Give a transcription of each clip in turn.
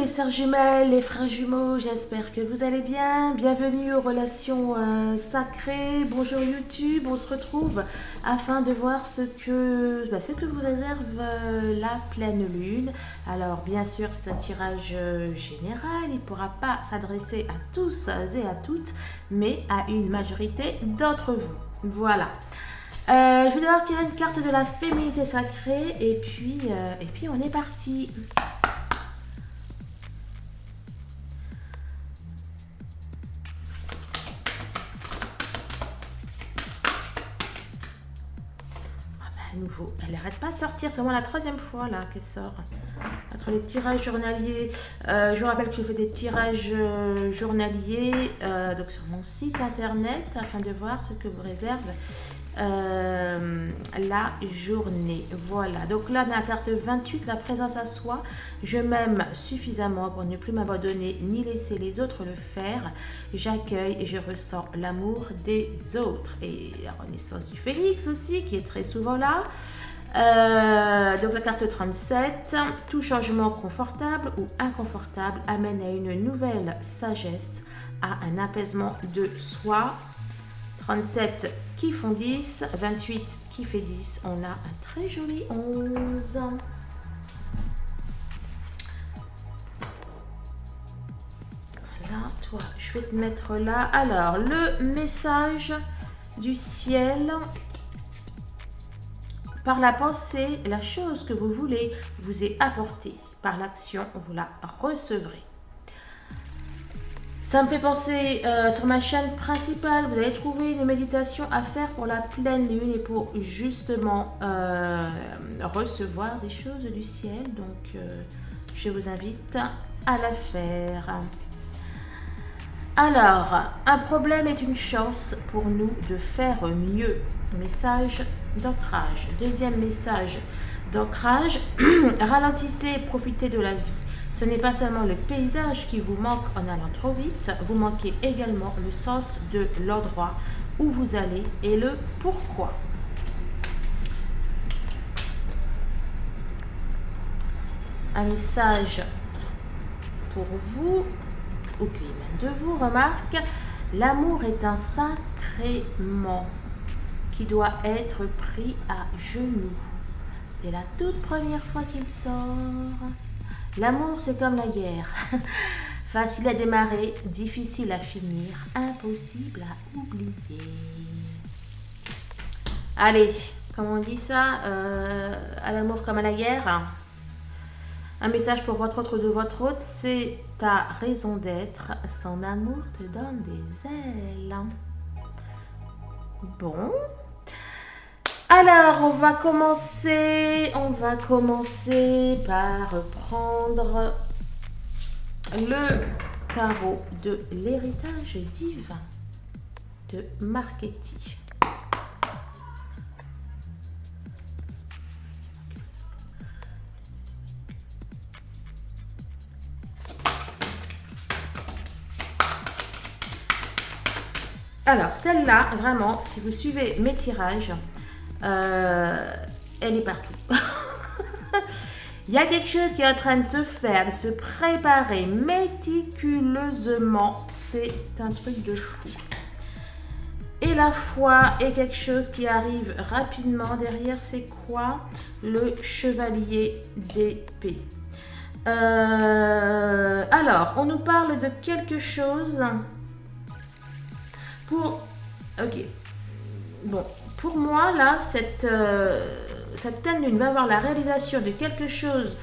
les sœurs jumelles, les frères jumeaux, j'espère que vous allez bien. Bienvenue aux relations sacrées. Bonjour YouTube, on se retrouve afin de voir ce que vous réserve la pleine lune. Alors bien sûr c'est un tirage général, il ne pourra pas s'adresser à tous et à toutes, mais à une majorité d'entre vous. Voilà. Je vais devoir tirer une carte de la féminité sacrée et puis on est parti. Nouveau. Elle n'arrête pas de sortir, c'est vraiment la troisième fois là qu'elle sort. Entre les tirages journaliers, je vous rappelle que je fais des tirages journaliers donc sur mon site internet afin de voir ce que vous réserve la journée. Voilà, donc là dans la carte 28, la présence à soi, je m'aime suffisamment pour ne plus m'abandonner ni laisser les autres le faire. J'accueille et je ressens l'amour des autres. Et la renaissance du Phénix aussi qui est très souvent là. Donc la carte 37, tout changement confortable ou inconfortable amène à une nouvelle sagesse, à un apaisement de soi. 37 qui font 10, 28 qui fait 10, on a un très joli 11. Voilà, toi, je vais te mettre là. Alors, le message du ciel, par la pensée, la chose que vous voulez vous est apportée. Par l'action, vous la recevrez. Ça me fait penser sur ma chaîne principale, vous allez trouver une méditation à faire pour la pleine lune et pour justement recevoir des choses du ciel. Donc, je vous invite à la faire. Alors, un problème est une chance pour nous de faire mieux. Message d'ancrage. Deuxième message d'ancrage, ralentissez et profitez de la vie. Ce n'est pas seulement le paysage qui vous manque en allant trop vite, vous manquez également le sens de l'endroit où vous allez et le pourquoi. Un message pour vous, ou qui émane de vous, remarque, l'amour est un sacrement qui doit être pris à genoux. C'est la toute première fois qu'il sort. L'amour, c'est comme la guerre. Facile à démarrer, difficile à finir, impossible à oublier. Allez, comment on dit ça à l'amour comme à la guerre. Un message pour votre autre de votre autre, c'est ta raison d'être. Son amour te donne des ailes. Bon. Alors, on va commencer par prendre le tarot de l'héritage divin de Marchetti. Alors, celle-là, vraiment, si vous suivez mes tirages, elle est partout. Il y a quelque chose qui est en train de se faire, de se préparer méticuleusement. C'est un truc de fou. Et la foi est quelque chose qui arrive rapidement. Derrière, c'est quoi? Le chevalier d'épée. Alors, on nous parle de quelque chose pour... Ok. Bon. Pour moi, là, cette pleine lune va avoir la réalisation de quelque chose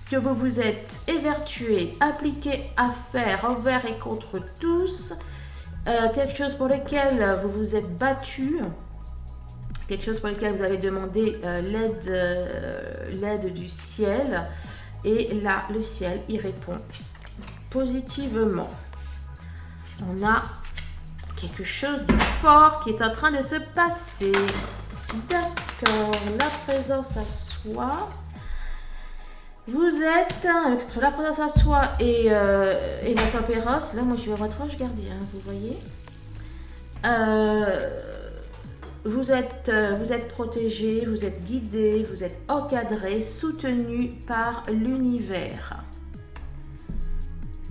que vous vous êtes évertué, appliqué à faire envers et contre tous, quelque chose pour lequel vous vous êtes battu, quelque chose pour lequel vous avez demandé l'aide du ciel, et là, le ciel y répond positivement. On a quelque chose de fort qui est en train de se passer. D'accord, la présence à soi. Vous êtes entre la présence à soi et la tempérance. Là, moi, je vais votre ange gardien, vous voyez. Vous êtes protégé, vous êtes guidé, vous êtes encadré, soutenu par l'univers.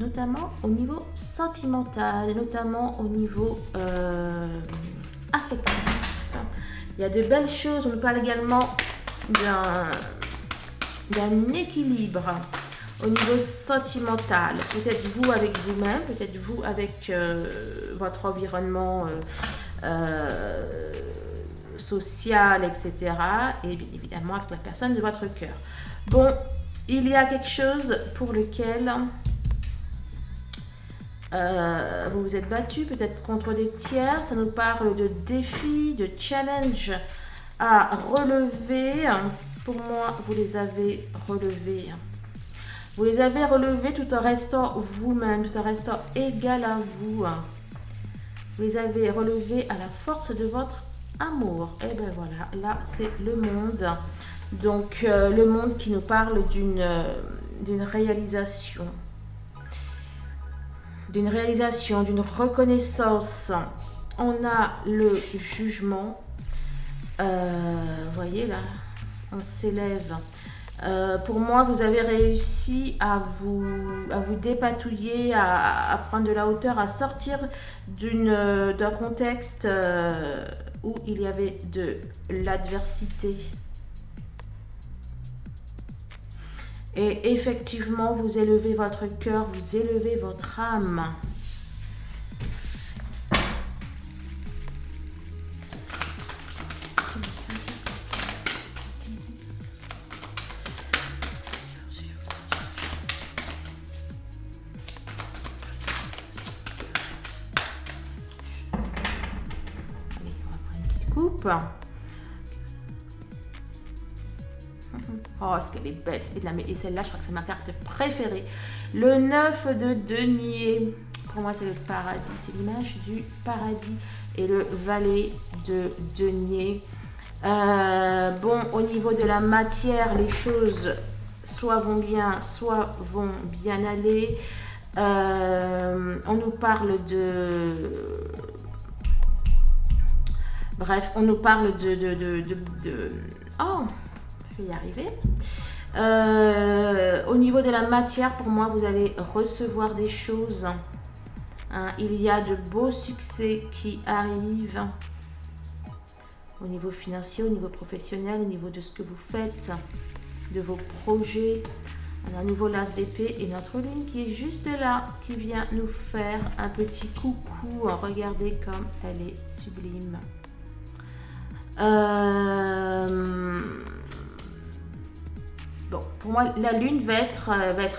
notamment au niveau sentimental, notamment au niveau affectif. Il y a de belles choses. On nous parle également d'un équilibre au niveau sentimental. Peut-être vous avec vous-même, peut-être vous avec votre environnement social, etc. Et bien évidemment avec la personne de votre cœur. Bon, il y a quelque chose pour lequel vous vous êtes battu, peut-être contre des tiers. Ça nous parle de défis, de challenges à relever. Pour moi, vous les avez relevés. Vous les avez relevés tout en restant vous-même, tout en restant égal à vous. Vous les avez relevés à la force de votre amour. Et ben voilà, là c'est le monde. Donc le monde qui nous parle d'une réalisation. D'une réalisation, d'une reconnaissance. On a le jugement. Vous voyez là, on s'élève. Pour moi, vous avez réussi à vous dépatouiller, à prendre de la hauteur, à sortir d'un contexte où il y avait de l'adversité. Et effectivement, vous élevez votre cœur, vous élevez votre âme. Allez, on va prendre une petite coupe. Oh, est-ce qu'elle est belle. Et celle-là, je crois que c'est ma carte préférée. Le 9 de denier. Pour moi, c'est le paradis. C'est l'image du paradis. Et le valet de denier. Bon, au niveau de la matière, les choses soit vont bien, soit vont bien aller. On nous parle de... Bref, on nous parle Oh, je vais y arriver. Au niveau de la matière, pour moi, vous allez recevoir des choses. Hein, il y a de beaux succès qui arrivent. Au niveau financier, au niveau professionnel, au niveau de ce que vous faites, de vos projets. On a un nouveau l'as d'épée et notre lune qui est juste là, qui vient nous faire un petit coucou. Regardez comme elle est sublime. Bon, pour moi, la lune va être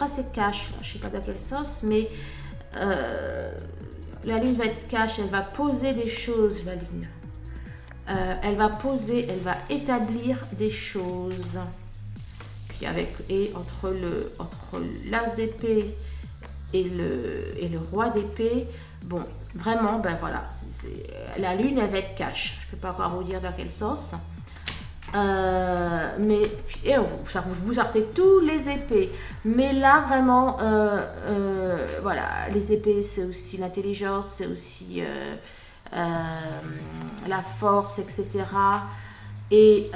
assez cash. Je ne sais pas dans quelle sauce, mais la lune va être cash. Elle va poser des choses, la lune. Elle va établir des choses. Puis entre l'as d'épée et le roi d'épée, bon, vraiment, ben voilà, la lune, elle va être cash. Je ne peux pas encore vous dire dans quelle sauce. Mais vous sortez tous les épées. Mais là, vraiment, voilà, les épées, c'est aussi l'intelligence, c'est aussi la force, etc. Et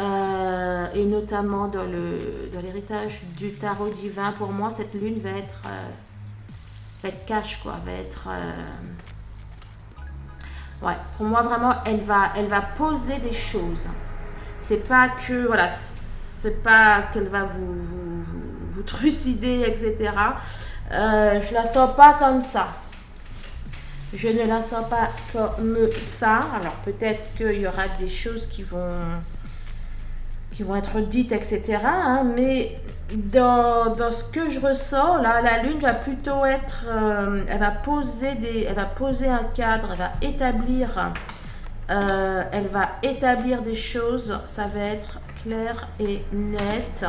notamment dans l'héritage du tarot divin, pour moi, cette lune va être cash, quoi, va être... ouais, pour moi, vraiment, elle va poser des choses. C'est pas que, voilà, c'est pas qu'elle va vous trucider, etc. Je la sens pas comme ça. Je ne la sens pas comme ça. Alors peut-être qu'il y aura des choses qui vont être dites, etc. Hein, mais dans ce que je ressens, là, la lune va plutôt être... elle va poser un cadre, elle va établir des choses, ça va être clair et net.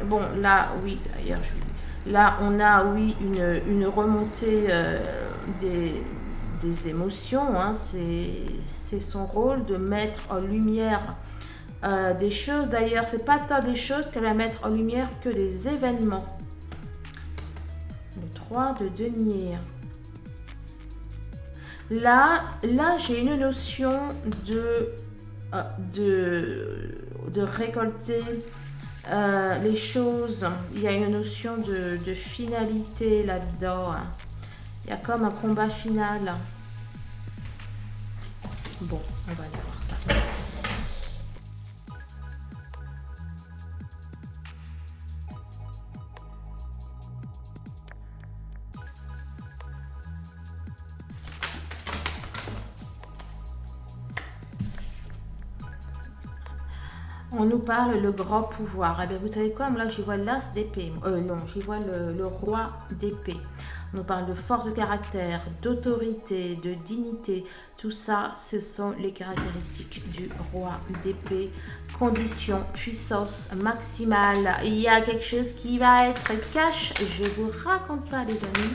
Bon, là, oui, d'ailleurs, là, on a, oui, une remontée des émotions. Hein. C'est son rôle de mettre en lumière des choses. D'ailleurs, c'est pas tant des choses qu'elle va mettre en lumière que des événements. Le 3 de denier. Là, j'ai une notion de récolter les choses. Il y a une notion de finalité là-dedans. Il y a comme un combat final. Bon, on va aller voir ça. On nous parle le grand pouvoir. Eh bien, vous savez quoi? Là, j'y vois l'as d'épée. Non, j'y vois le roi d'épée. On nous parle de force de caractère, d'autorité, de dignité. Tout ça, ce sont les caractéristiques du roi d'épée. Condition, puissance maximale. Il y a quelque chose qui va être cash. Je vous raconte pas, les amis.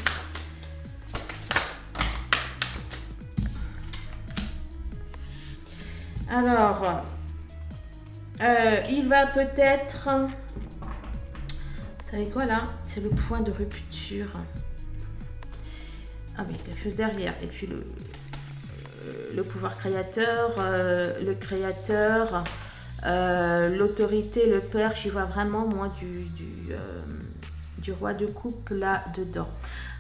Alors... il va peut-être... Vous savez quoi là? C'est le point de rupture. Ah oui, quelque chose derrière. Et puis le pouvoir créateur, le créateur, l'autorité, le père. J'y vois vraiment moi du roi de coupe là-dedans.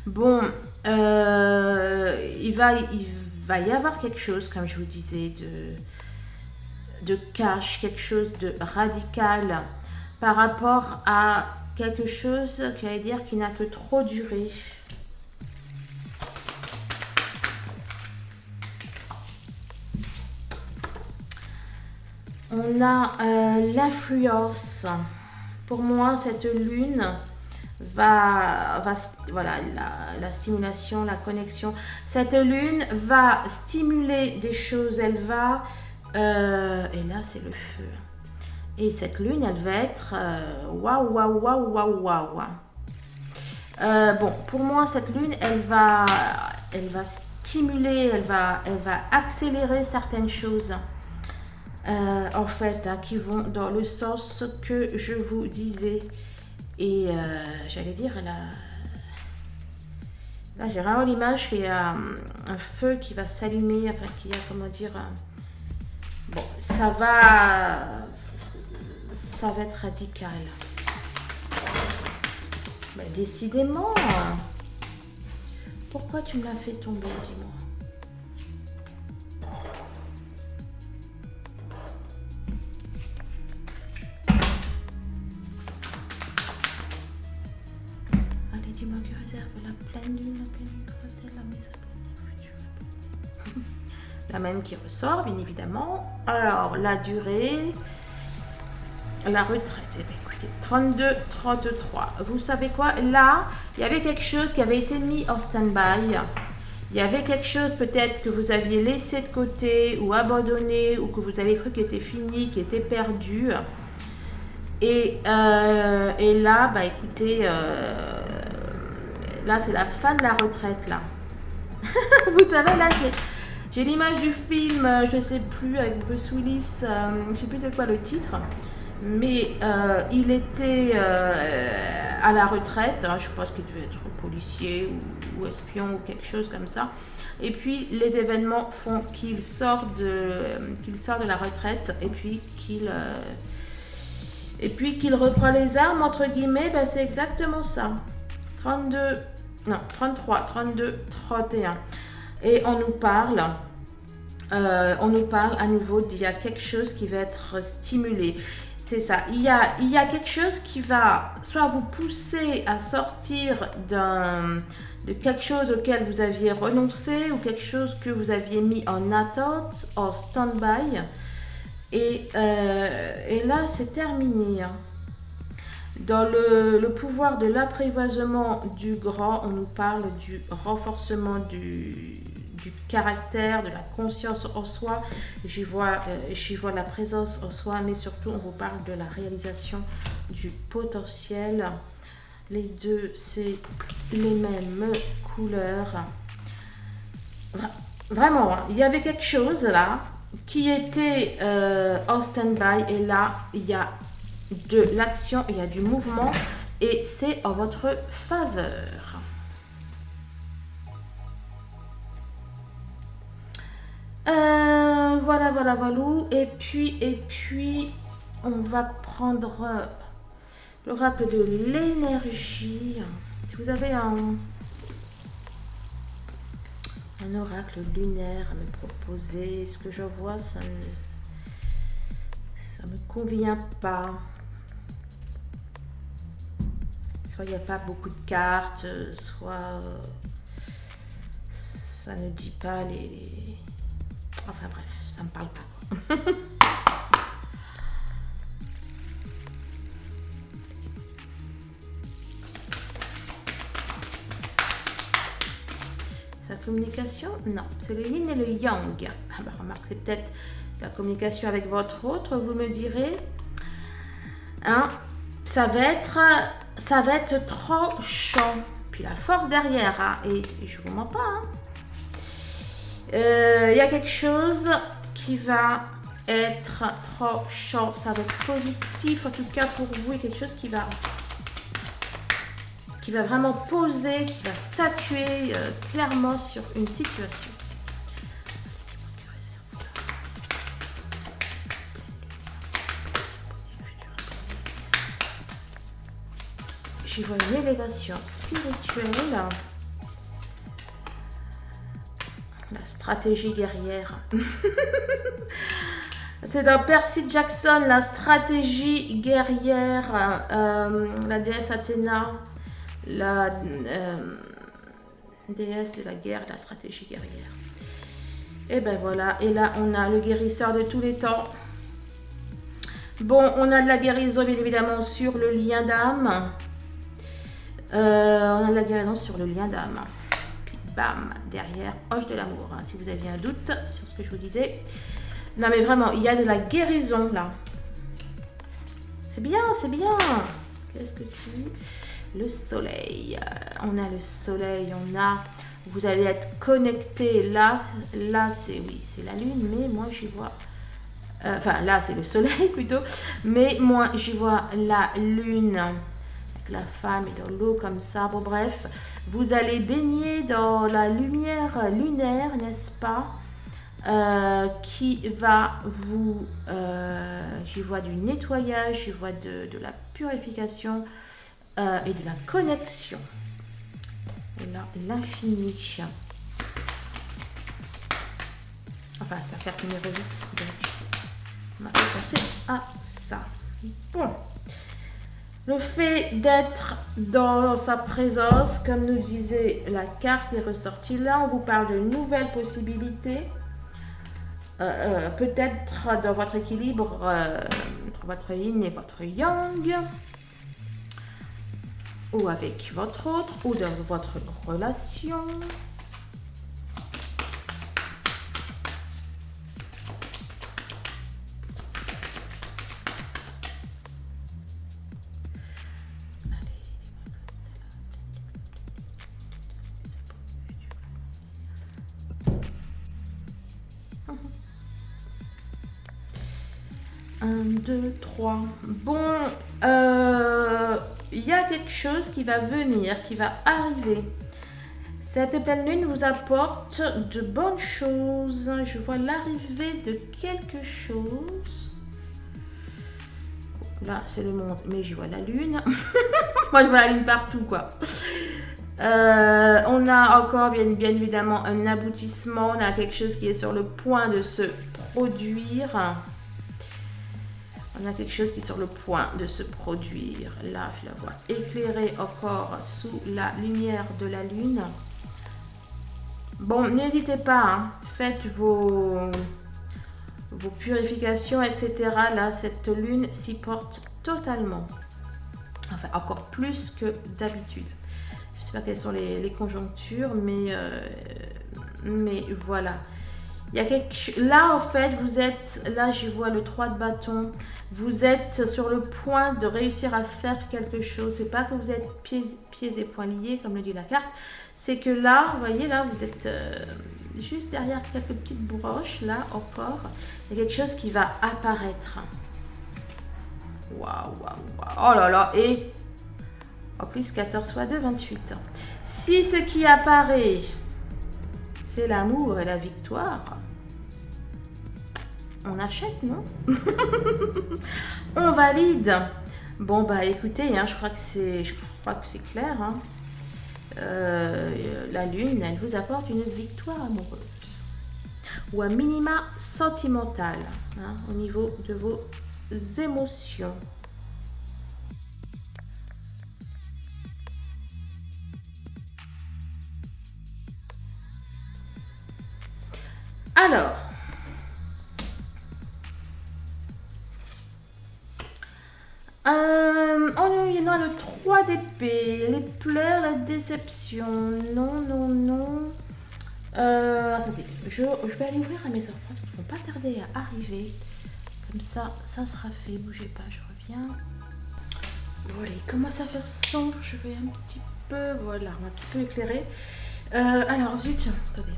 Bon, il va y avoir quelque chose, comme je vous disais, de cash, quelque chose de radical par rapport à quelque chose qui n'a que trop duré. On a l'influence. Pour moi, cette lune va voilà, la stimulation, la connexion. Cette lune va stimuler des choses, elle va... et là, c'est le feu. Et cette lune, elle va être waouh, waouh, waouh, waouh, waouh. Bon, pour moi, cette lune, elle va stimuler, elle va accélérer certaines choses. En fait, hein, qui vont dans le sens que je vous disais. Et j'allais dire, là j'ai vraiment l'image qu'il y a un feu qui va s'allumer, enfin, qui a, comment dire... Bon, ça va être radical. Mais décidément, pourquoi tu me l'as fait tomber, dis-moi? Allez, dis-moi que réserve la pleine lune, la mise à pleine. La même qui ressort, bien évidemment. Alors, la durée, la retraite. Eh bien, écoutez, 32, 33. Vous savez quoi? Là, il y avait quelque chose qui avait été mis en stand-by. Il y avait quelque chose peut-être que vous aviez laissé de côté ou abandonné ou que vous avez cru qu'il était fini, qui était perdu. Et là, bah écoutez, là, c'est la fin de la retraite, là. Vous savez, là, j'ai l'image du film, je sais plus, avec Bruce Willis, je sais plus c'est quoi le titre, mais il était à la retraite, hein, je pense qu'il devait être policier ou espion ou quelque chose comme ça. Et puis les événements font qu'il sort de la retraite et puis qu'il reprend les armes, entre guillemets. Ben, c'est exactement ça. 32, non, 33, 32, 31. Et on nous parle à nouveau d'il y a quelque chose qui va être stimulé. C'est ça, il y a quelque chose qui va soit vous pousser à sortir de quelque chose auquel vous aviez renoncé ou quelque chose que vous aviez mis en attente, en stand-by. Et là, c'est terminé. Dans le pouvoir de l'apprivoisement du grand, on nous parle du renforcement du caractère, de la conscience en soi. J'y vois la présence en soi, mais surtout, on vous parle de la réalisation du potentiel. Les deux, c'est les mêmes couleurs. Vraiment, hein, il y avait quelque chose là qui était en stand-by et là, il y a de l'action, il y a du mouvement et c'est en votre faveur. Voilà. Et puis, on va prendre L'oracle de l'énergie. Si vous avez un oracle lunaire à me proposer, ce que je vois, ça me convient pas. Soit il n'y a pas beaucoup de cartes, soit ça ne dit pas les... Enfin bref, ça me parle pas. Sa communication, non, c'est le yin et le yang. Ah bah remarque, c'est peut-être la communication avec votre autre, vous me direz. Hein, ça va être trop chaud. Puis la force derrière, hein, et je vous mens pas. Hein. Y a quelque chose qui va être trop chaud. Ça va être positif, en tout cas pour vous, et quelque chose qui va vraiment poser, qui va statuer clairement sur une situation. J'y vois une élévation spirituelle. La stratégie guerrière. C'est dans Percy Jackson, la stratégie guerrière. La déesse Athéna. La déesse de la guerre, la stratégie guerrière. Et ben voilà, et là on a le guérisseur de tous les temps. Bon, on a de la guérison bien évidemment sur le lien d'âme. On a de la guérison sur le lien d'âme. Puis bam, derrière, hoche de l'amour. Hein, si vous aviez un doute sur ce que je vous disais. Non mais vraiment, il y a de la guérison là. C'est bien, c'est bien. Qu'est-ce que tu... Le soleil, on a le soleil, vous allez être connecté, là c'est, oui, c'est la lune, mais moi j'y vois, enfin là c'est le soleil plutôt, mais moi j'y vois la lune, avec la femme et dans l'eau comme ça, bon bref, vous allez baigner dans la lumière lunaire, n'est-ce pas, qui va vous, j'y vois du nettoyage, j'y vois de la purification, et de la connexion. Et là, l'infini. Enfin, ça fait numéro 8. Donc, on va penser à ça. Bon. Le fait d'être dans sa présence, comme nous disait la carte est ressortie là, on vous parle de nouvelles possibilités. Peut-être dans votre équilibre entre votre yin et votre yang. Ou avec votre autre, ou dans votre relation. Un, deux, trois. Bon, il y a quelque chose qui va venir, qui va arriver. Cette pleine lune vous apporte de bonnes choses. Je vois l'arrivée de quelque chose. Là, c'est le monde, mais j'y vois la lune. Moi, je vois la lune partout, quoi. On a encore, bien évidemment, un aboutissement. On a quelque chose qui est sur le point de se produire. On a quelque chose qui est sur le point de se produire. Là, je la vois éclairée encore sous la lumière de la lune. Bon, n'hésitez pas, hein. Faites vos purifications, etc. Là, cette lune s'y porte totalement. Enfin, encore plus que d'habitude. Je ne sais pas quelles sont les conjonctures, mais voilà. Il y a là, en fait, vous êtes... Là, je vois le 3 de bâton. Vous êtes sur le point de réussir à faire quelque chose. C'est pas que vous êtes pieds et poings liés, comme le dit la carte. C'est que là, vous voyez, là, vous êtes juste derrière quelques petites broches. Là, encore. Il y a quelque chose qui va apparaître. Waouh, waouh, waouh. Oh là là. Et en plus, 14 x 2, 28. Si ce qui apparaît... c'est l'amour et la victoire, on achète, non? On valide. Bon, bah écoutez, hein, je crois que c'est clair. Hein. La lune, elle vous apporte une victoire amoureuse. Ou un minima sentimental, hein, au niveau de vos émotions. Alors, il y en a le 3 d'épée, les pleurs, la déception. Non, non, non. Attendez, je vais aller ouvrir à mes enfants parce qu'ils ne vont pas tarder à arriver. Comme ça sera fait. Bougez pas, je reviens. Voilà, il commence à faire sombre. Je vais un petit peu, voilà, un petit peu éclairer. Alors, zut, attendez.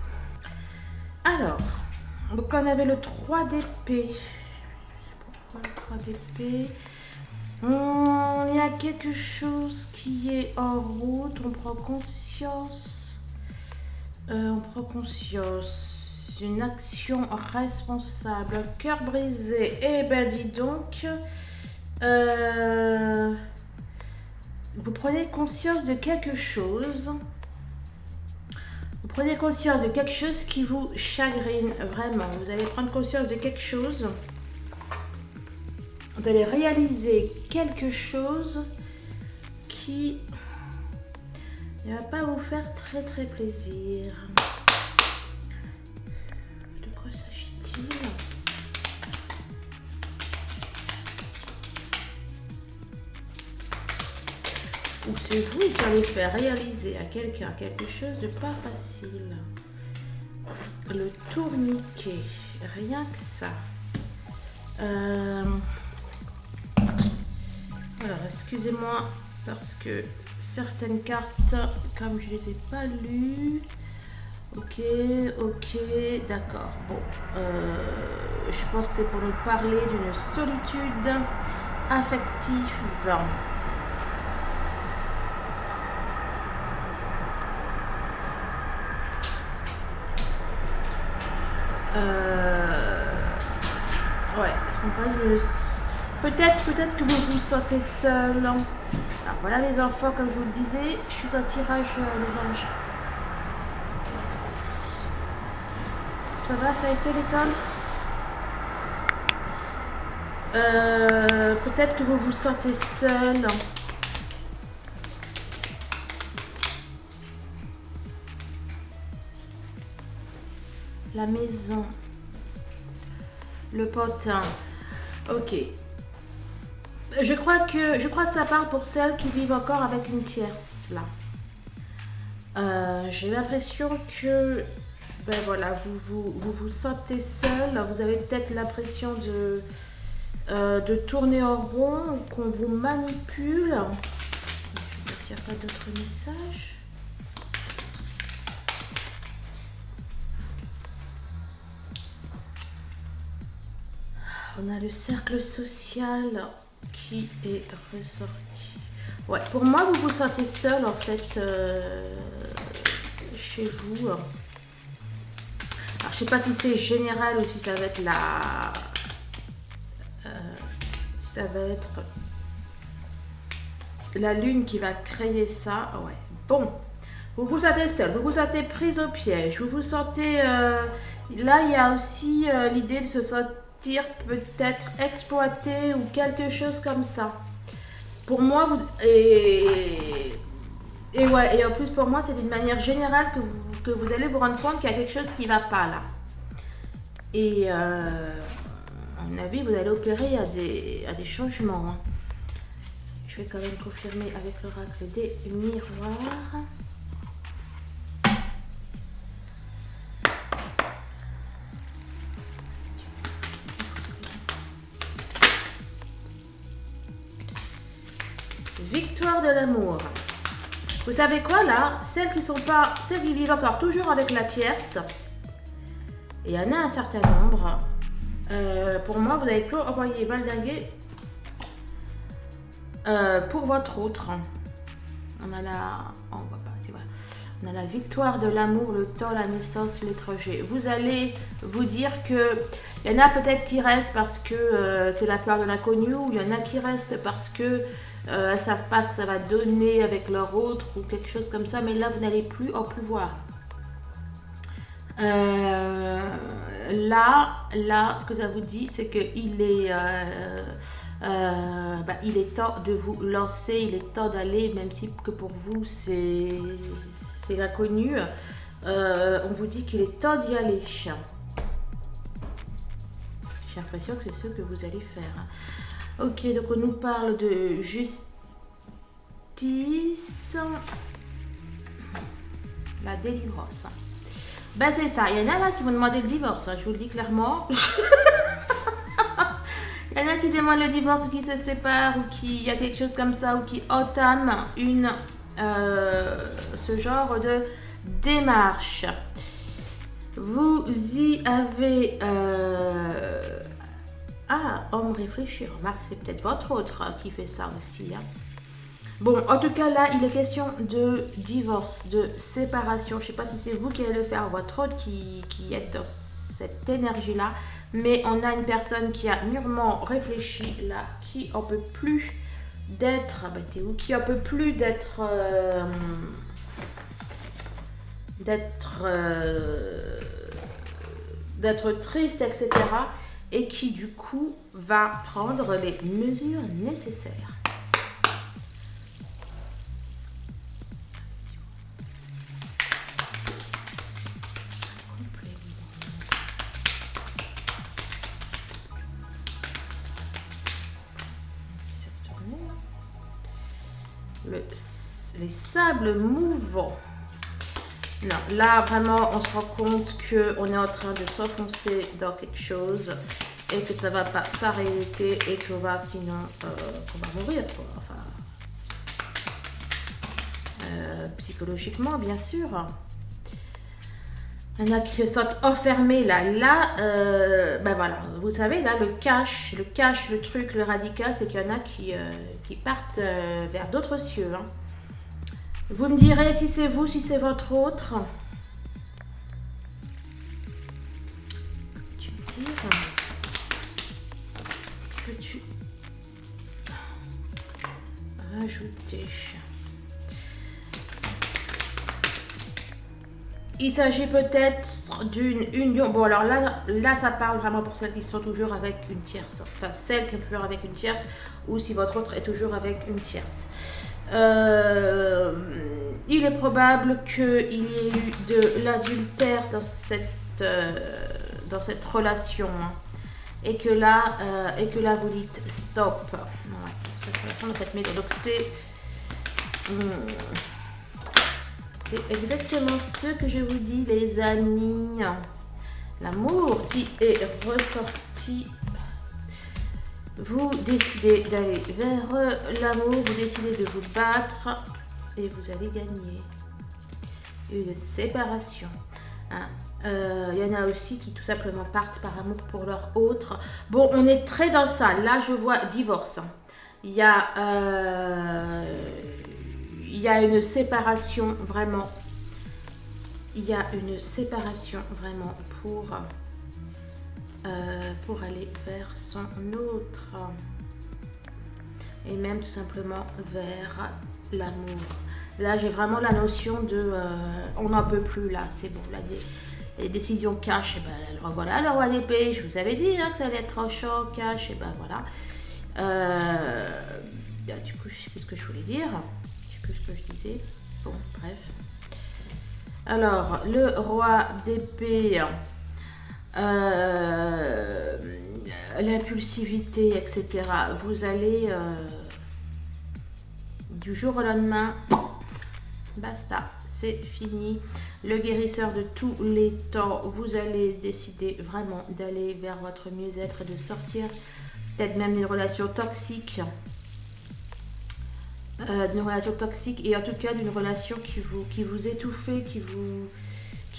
Alors, donc on avait le 3 d'épée. Pourquoi le 3 d'épée? Il y a quelque chose qui est en route. On prend conscience. Une action responsable. Un cœur brisé. Eh ben dis donc. Vous prenez conscience de quelque chose. Vous prenez conscience de quelque chose qui vous chagrine vraiment. Vous allez prendre conscience de quelque chose. Vous allez réaliser quelque chose qui ne va pas vous faire très très plaisir. De quoi s'agit-il? Ou c'est vous qui allez faire réaliser à quelqu'un quelque chose de pas facile. Le tourniquet, rien que ça. Alors, excusez-moi parce que certaines cartes, comme je les ai pas lues. Ok, d'accord. Bon, je pense que c'est pour nous parler d'une solitude affective. Ouais, c'est pour parler de... Peut-être que vous vous sentez seul. Alors voilà mes enfants, comme je vous le disais, je suis un tirage les âges. Ça va, ça a été l'école? Peut-être que vous vous sentez seul. La maison. Le potin. Ok. Je crois que ça parle pour celles qui vivent encore avec une tierce là. J'ai l'impression que ben voilà, vous sentez seul. Vous avez peut-être l'impression de tourner en rond, qu'on vous manipule. Je vais voir s'il n'y a pas d'autres messages. On a le cercle social qui est ressorti. Ouais, pour moi, vous vous sentez seul en fait chez vous. Alors, je sais pas si c'est général ou si ça va être ça va être la lune qui va créer ça. Ouais. Bon, vous vous sentez seul, vous vous sentez prise au piège, vous vous sentez... là, il y a aussi l'idée de se sentir peut-être exploité ou quelque chose comme ça. Pour moi, et en plus pour moi, c'est d'une manière générale que vous allez vous rendre compte qu'il y a quelque chose qui ne va pas là. Et à mon avis, vous allez opérer à des changements. Hein. Je vais quand même confirmer avec l'oracle des miroirs. Victoire de l'amour. Vous savez quoi là? Celles qui vivent encore toujours avec la tierce, et il y en a un certain nombre. Pour moi, vous allez envoyer valdinguer pour votre autre. On a là, on voit pas, c'est voilà. On a la victoire de l'amour, le temps, la naissance, l'étranger. Vous allez vous dire que il y en a peut-être qui restent parce que c'est la peur de l'inconnu, ou il y en a qui restent parce que elles ne savent pas ce que ça va donner avec leur autre ou quelque chose comme ça, mais là vous n'allez plus en pouvoir. Là, ce que ça vous dit, c'est qu'il est, il est temps de vous lancer, il est temps d'aller, même si que pour vous c'est l'inconnu. On vous dit qu'il est temps d'y aller. J'ai l'impression que c'est ce que vous allez faire. Ok, donc on nous parle de justice. La délivrance. Ben c'est ça, il y en a là qui vont demander le divorce, hein, je vous le dis clairement. Il y en a qui demandent le divorce ou qui se séparent ou qui y a quelque chose comme ça ou qui entament ce genre de démarche. Vous y avez... homme réfléchi, remarque c'est peut-être votre autre qui fait ça aussi. Hein. Bon, en tout cas, là, il est question de divorce, de séparation. Je ne sais pas si c'est vous qui allez le faire, votre autre qui êtes dans cette énergie-là. Mais on a une personne qui a mûrement réfléchi, là, qui en peut plus d'être... ou qui en peut plus d'être triste, etc. Et qui, du coup, va prendre les mesures nécessaires. Les sables mouvants. Non, là vraiment on se rend compte qu'on est en train de s'enfoncer dans quelque chose et que ça va pas s'arrêter et qu'on va sinon qu'on va mourir quoi. Enfin, psychologiquement bien sûr. Il y en a qui se sentent enfermés là. Là, voilà, vous savez là le truc, le radical, c'est qu'il y en a qui partent vers d'autres cieux. Hein. Vous me direz si c'est vous, si c'est votre autre. Peux-tu me dire? Peux-tu rajouter? Il s'agit peut-être d'une union. Bon, alors là, ça parle vraiment pour celles qui sont toujours avec une tierce. Enfin, celles qui sont toujours avec une tierce, ou si votre autre est toujours avec une tierce. Il est probable qu'il y ait eu de l'adultère dans cette relation. Hein, et que là, vous dites stop. Ouais, ça peut prendre cette maison. Donc, c'est exactement ce que je vous dis, les amis. L'amour qui est ressorti. Vous décidez d'aller vers l'amour, vous décidez de vous battre et vous allez gagner. Une séparation. Hein. Y en a aussi qui tout simplement partent par amour pour leur autre. Bon, on est très dans ça. Là, je vois divorce. Il y a une séparation vraiment. Il y a une séparation vraiment pour aller vers son autre. Et même tout simplement vers l'amour. Là, j'ai vraiment la notion de... on n'en peut plus là, c'est bon. Là, les décisions cash, et ben, voilà le roi d'épée. Je vous avais dit hein, que ça allait être tranchant, cash, et ben voilà. Du coup, je sais plus ce que je voulais dire. Je sais plus ce que je disais. Bon, bref. Alors, le roi d'épée, l'impulsivité, etc. Vous allez, du jour au lendemain, basta, c'est fini. Le guérisseur de tous les temps, vous allez décider vraiment d'aller vers votre mieux-être et de sortir peut-être même d'une relation toxique. D'une relation toxique et en tout cas d'une relation qui vous étouffait, qui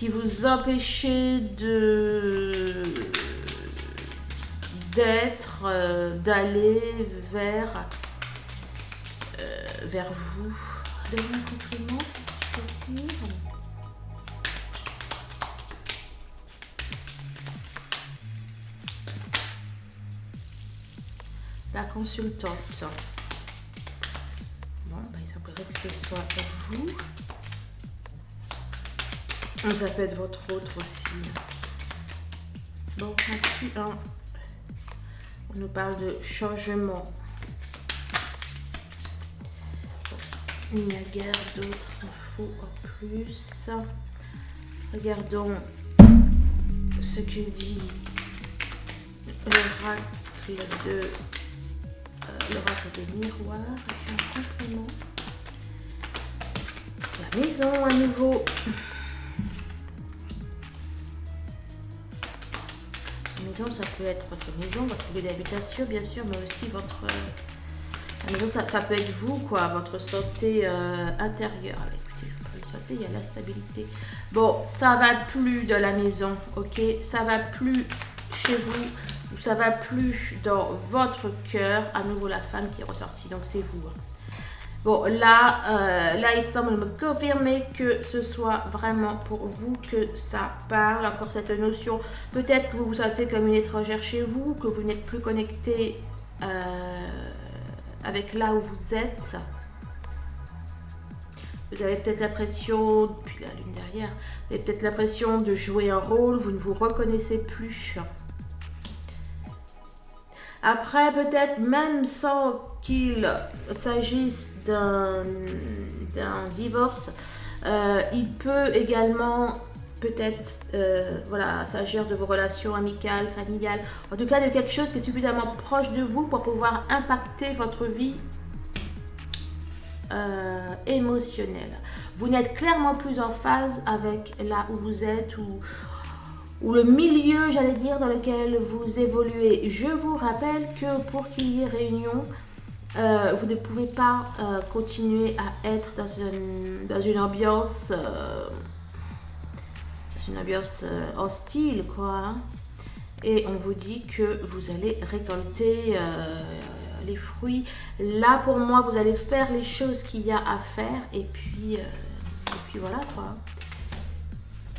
vous empêchait d'aller vers vous. Donnez un compliment. je veux dire. La consultante. Bon, ben, il semblerait que ce soit vous. Ça peut être votre autre aussi. Bon, on nous parle de changement. Il n'y a guère d'autres infos en plus. Regardons ce que dit l'oracle des miroirs. Un complément. La maison à nouveau. La maison, ça peut être votre maison, votre lieu d'habitation, bien sûr, mais aussi votre... la maison, ça peut être vous, quoi, votre santé intérieure. Écoutez, je parle de santé, il y a la stabilité. Bon, ça va plus de la maison, ok? Ça va plus chez vous, ou ça va plus dans votre cœur. À nouveau, la femme qui est ressortie, donc c'est vous. Bon, là, il semble me confirmer que ce soit vraiment pour vous que ça parle. Encore cette notion, peut-être que vous vous sentez comme une étrangère chez vous, que vous n'êtes plus connecté avec là où vous êtes. Vous avez peut-être l'impression, puis la lune derrière, vous avez peut-être l'impression de jouer un rôle, vous ne vous reconnaissez plus. Après, peut-être même sans qu'il s'agisse d'un divorce, il peut également peut-être voilà, s'agir de vos relations amicales, familiales, en tout cas de quelque chose qui est suffisamment proche de vous pour pouvoir impacter votre vie émotionnelle. Vous n'êtes clairement plus en phase avec là où vous êtes ou le milieu, j'allais dire, dans lequel vous évoluez. Je vous rappelle que pour qu'il y ait réunion, vous ne pouvez pas continuer à être dans une ambiance hostile, quoi. Hein. Et on vous dit que vous allez récolter les fruits. Là, pour moi, vous allez faire les choses qu'il y a à faire. Et puis voilà, quoi.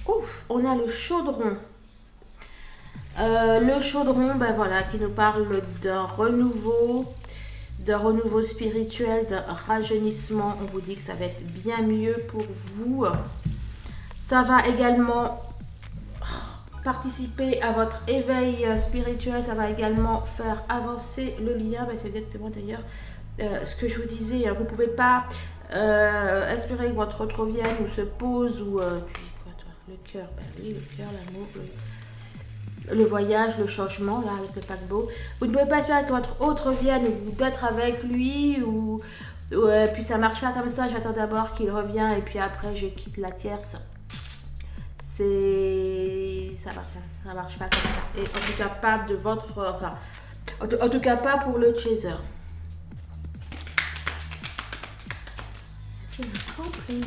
Ouf, on a le chaudron. Le chaudron, ben voilà, qui nous parle d'un renouveau spirituel, d'un rajeunissement. On vous dit que ça va être bien mieux pour vous. Ça va également participer à votre éveil spirituel. Ça va également faire avancer le lien. Ben, c'est exactement d'ailleurs ce que je vous disais. Hein. Vous ne pouvez pas espérer que votre autre vienne ou se pose ou... tu dis quoi toi? Le cœur, ben oui, le cœur, l'amour, le voyage, le changement, là, avec le paquebot. Vous ne pouvez pas espérer que votre autre vienne ou d'être avec lui ou puis ça marche pas comme ça. J'attends d'abord qu'il revienne et puis après je quitte la tierce. Ça marche pas comme ça. Et en tout cas pas de votre... Enfin, en tout cas pas pour le chaser. C'est un compliment.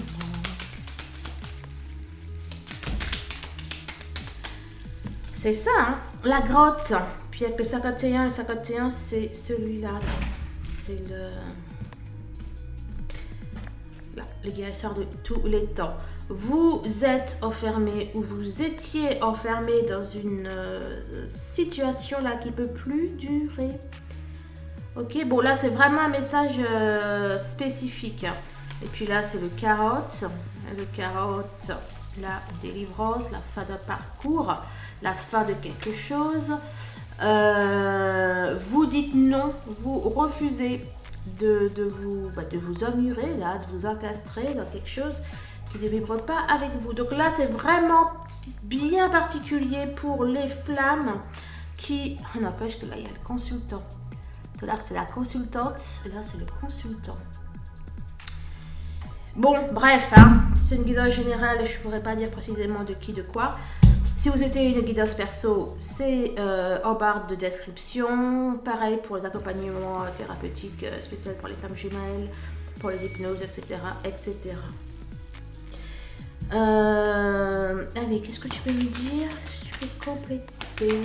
C'est ça, hein, la grotte. Puis avec le 51, c'est celui-là. Là. C'est le guérisseur de tous les temps. Vous êtes enfermé ou vous étiez enfermé dans une situation là qui ne peut plus durer. Ok, bon là c'est vraiment un message spécifique. Hein. Et puis là c'est le carotte. Le carotte, la délivrance, la fin d'un parcours, la fin de quelque chose. Vous dites non, vous refusez de vous emmurer, là, de vous encastrer dans quelque chose qui ne vibre pas avec vous. Donc là, c'est vraiment bien particulier pour les flammes qui... N'empêche que là, il y a le consultant. Tout là, c'est la consultante, et là, c'est le consultant. Bon, bref, hein, c'est une guidance générale, je ne pourrais pas dire précisément de qui, de quoi. Si vous étiez une guidance perso, c'est en barre de description. Pareil pour les accompagnements thérapeutiques spéciaux pour les femmes jumelles, pour les hypnoses, etc. etc. Allez, qu'est-ce que tu peux me dire? Qu'est-ce que tu peux compléter?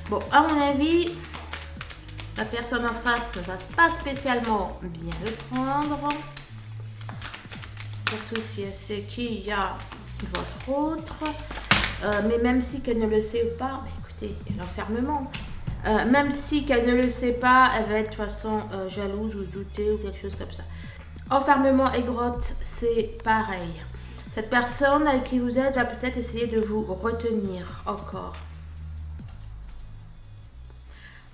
Bon, à mon avis, la personne en face ne va pas spécialement bien le prendre. Surtout si elle sait qu'il y a votre autre. Mais même si qu'elle ne le sait pas, bah écoutez, il y a l'enfermement. Même si qu'elle ne le sait pas, elle va être de toute façon jalouse ou doutée ou quelque chose comme ça. Enfermement et grotte, c'est pareil. Cette personne avec qui vous êtes va peut-être essayer de vous retenir encore.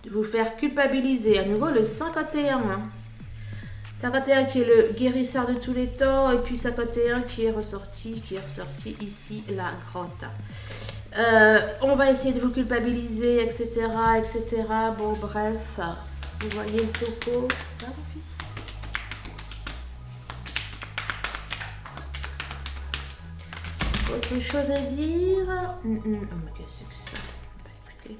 De vous faire culpabiliser. À nouveau, le 51. 51 qui est le guérisseur de tous les temps. Et puis 51 qui est ressorti ici, la grotte. On va essayer de vous culpabiliser, etc. etc. Bon, bref. Vous voyez le topo. Ça, mon fils ? Autre chose à dire? Qu'est-ce que c'est? Bah, écoutez.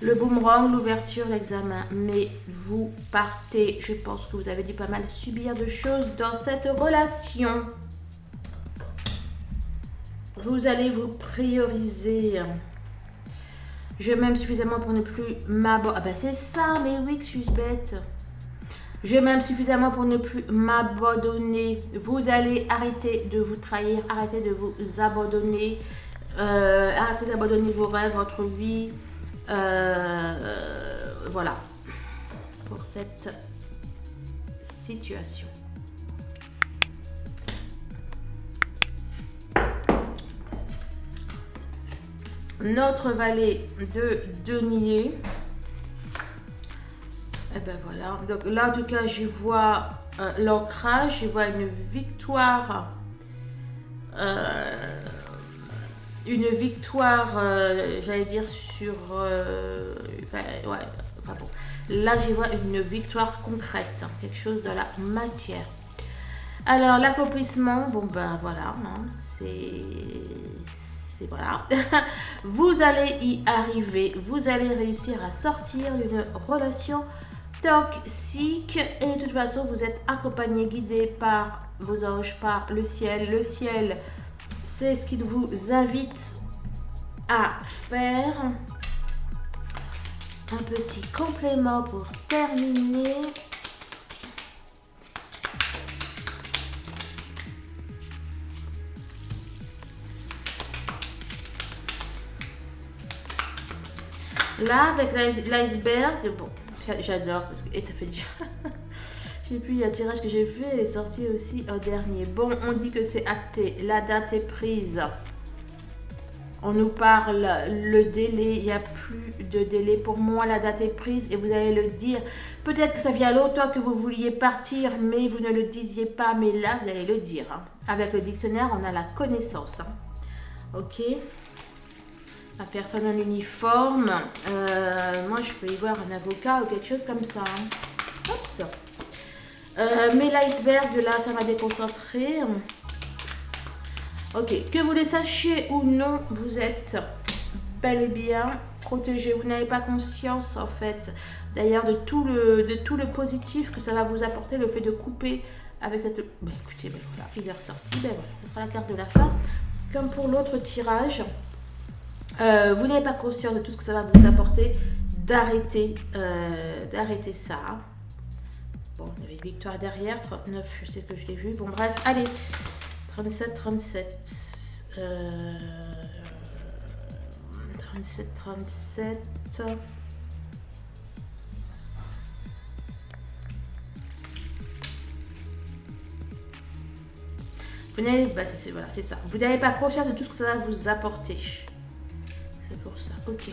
Le boomerang, l'ouverture, l'examen. Mais vous partez. Je pense que vous avez dû pas mal subir de choses dans cette relation. Vous allez vous prioriser. Je m'aime suffisamment pour ne plus m'abandonner. Ah bah c'est ça, mais oui que je suis bête. Je m'aime suffisamment pour ne plus m'abandonner. Vous allez arrêter de vous trahir, arrêter de vous abandonner, arrêter d'abandonner vos rêves, votre vie. Voilà, pour cette situation. Notre valet de denier. Et ben voilà. Donc là, en tout cas, j'y vois l'ancrage, j'y vois une victoire. J'allais dire, sur... ouais, enfin bon. Là, j'y vois une victoire concrète, hein, quelque chose de la matière. Alors, l'accomplissement, bon ben voilà, hein, c'est voilà. Vous allez y arriver, vous allez réussir à sortir d'une relation toxique et de toute façon, vous êtes accompagné, guidé par vos anges, par le ciel. Le ciel, c'est ce qu'il vous invite à faire. Un petit complément pour terminer. Là, avec l'iceberg, bon, j'adore, parce que, et ça fait du... Je sais plus, il y a un tirage que j'ai fait, elle est sortie aussi en dernier. Bon, on dit que c'est acté, la date est prise. On nous parle, le délai, il n'y a plus de délai. Pour moi, la date est prise et vous allez le dire. Peut-être que ça vient longtemps que vous vouliez partir, mais vous ne le disiez pas. Mais là, vous allez le dire. Hein. Avec le dictionnaire, on a la connaissance. Hein. Ok. La personne en uniforme. Moi, je peux y voir un avocat ou quelque chose comme ça. Hein. Hop, ça. Mais l'iceberg, là, ça m'a déconcentré. Ok, que vous le sachiez ou non, vous êtes bel et bien protégé. Vous n'avez pas conscience, en fait, d'ailleurs, de tout le positif que ça va vous apporter, le fait de couper avec cette... Ben, écoutez, ben voilà, il est ressorti. Ben voilà, ce sera la carte de la fin. Comme pour l'autre tirage, vous n'avez pas conscience de tout ce que ça va vous apporter, d'arrêter ça. Bon, on avait une victoire derrière, 39, je sais que je l'ai vu. Bon, bref, allez, 37. 37. Vous n'avez bah, voilà, c'est ça. Vous n'avez pas conscience de tout ce que ça va vous apporter. C'est pour ça. Ok.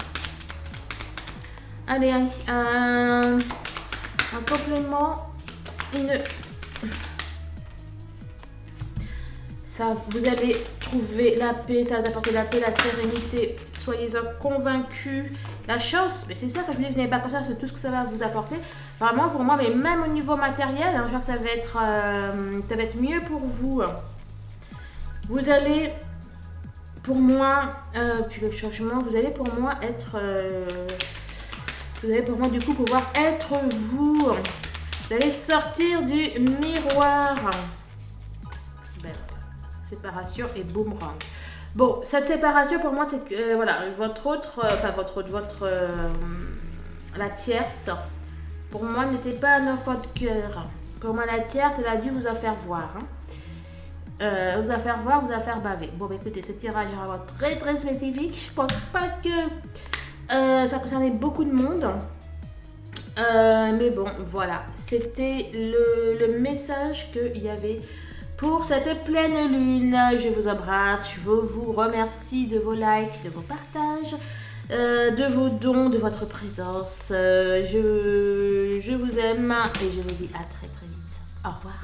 Allez, un complément. Ça, vous allez trouver la paix, ça va vous apporter la paix, la sérénité. Soyez-en convaincus. La chance, mais c'est ça que je dis, vous n'avez pas conscience de tout ce que ça va vous apporter. Vraiment pour moi, mais même au niveau matériel, hein, je vois que ça va être mieux pour vous. Vous allez, pour moi, puis le changement, vous allez pour moi être... vous allez pour moi du coup pouvoir être vous. Vous allez sortir du miroir. Ben, séparation et boomerang. Bon, cette séparation pour moi, c'est que voilà, la tierce, pour moi, n'était pas un enfant de cœur. Pour moi, la tierce, elle a dû vous en faire voir. Hein. Vous a faire voir, vous a faire baver. Bon, bah, écoutez, ce tirage est vraiment très très spécifique. Je pense pas que ça concernait beaucoup de monde. Mais bon, voilà. C'était le message qu'il y avait pour cette pleine lune. Je vous embrasse, je vous remercie de vos likes, de vos partages, de vos dons, de votre présence. Je vous aime et je vous dis à très très vite. Au revoir.